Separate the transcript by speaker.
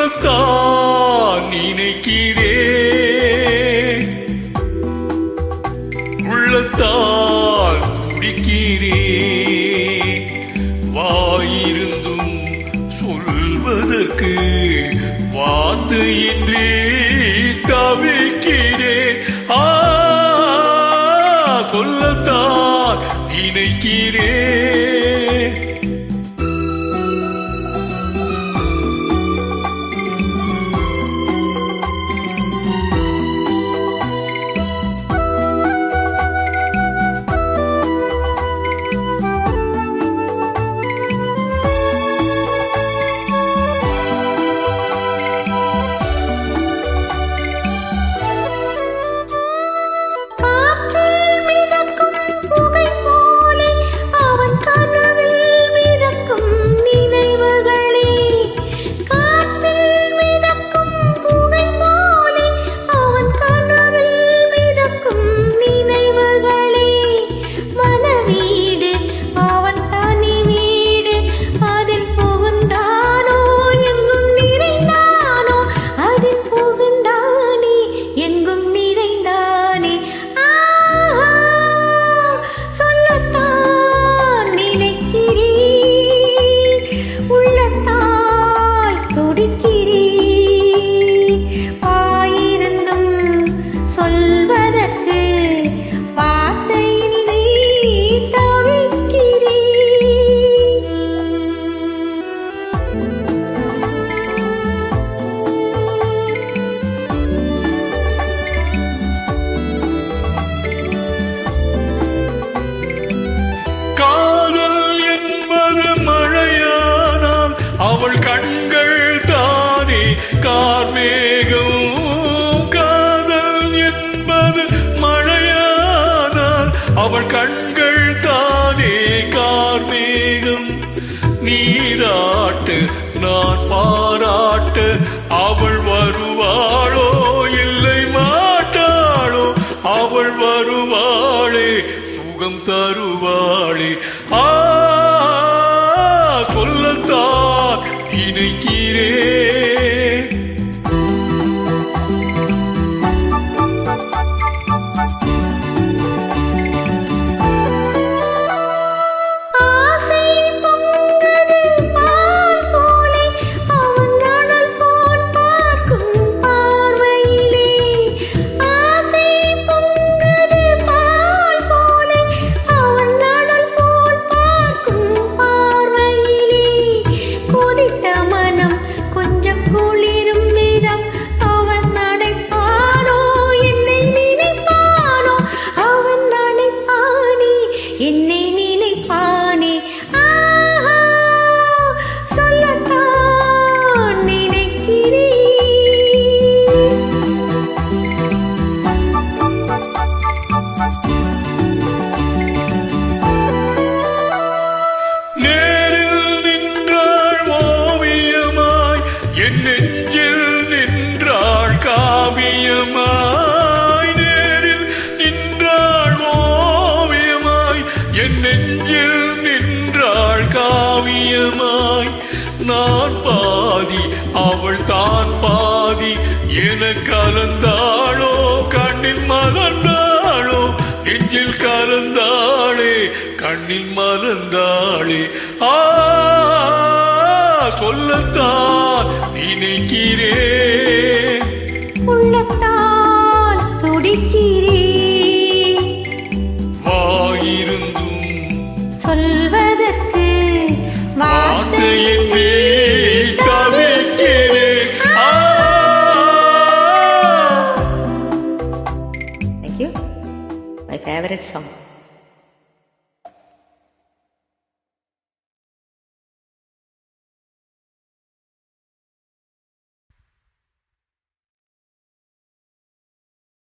Speaker 1: சொல்லத்தான் நினைக்கிறேன், உள்ளத்தால் துடிக்கிறேன், வாயிருந்தும் சொல்வதற்கு வார்த்தையின்றி தவிக்கிறேன். சொல்லத்தான் நினைக்கிறேன். அவள் கண்கள் தானே கார்மேகம், காதல் என்பது மழையானால் அவள் கண்கள் தானே கார்மேகம். நீராட்டு நான் பாராட்டு அவள் வருவாளோ இல்லை மாட்டாளோ, அவள் வருவாளே சுகம் தருவாளே. சொல்லத்தான் நினைக்கிறேன்.
Speaker 2: என்னை நினைப்பானே, சொல்லத்தான் நினைக்கிறேன்.
Speaker 1: நேரில் நின்றாள் ஓவியமாய், என் நெஞ்சில் நின்றாள் காவியமாய். நேரில் நின்றாள் என் நெஞ்சில் நின்றாள் காவியமாய். நான் பாதி அவள் தான் பாதி என கலந்தாளோ, கண்ணில் மலர்ந்தாளோ, நெஞ்சில் கலந்தாளே கண்ணில் மலர்ந்தாளே. சொல்லத்தான் நினைக்கிறேன்,
Speaker 2: உள்ளத்தால் துடிக்கிறேன்,
Speaker 1: வாயிருந்தும்
Speaker 2: சொல்வதற்கு
Speaker 1: வார்த்தையின்றி தவிக்கிறேன்.
Speaker 2: Thank you. My favorite song.